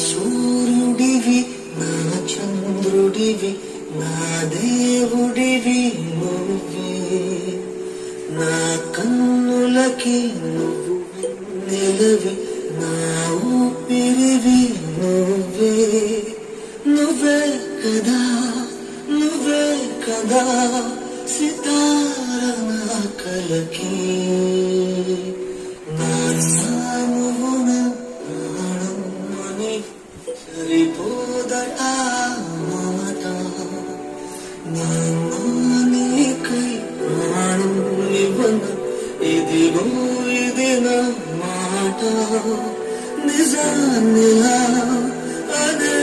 సూర్యుడివి నా చంద్రుడివి నా దేవుడివి నువ్వే నా కన్నులకి నువ్వు వెన్నెలవి నా ఊపిరివి నువ్వే నువ్వే కదా నువ్వే కదా సితార నా కలకి నా నామము నా ప్రాణం అని సరిపోదట మమత నీకై ప్రాణం నివన ఇదిగో ఇది నా మాట నిజాన్నిలా అదే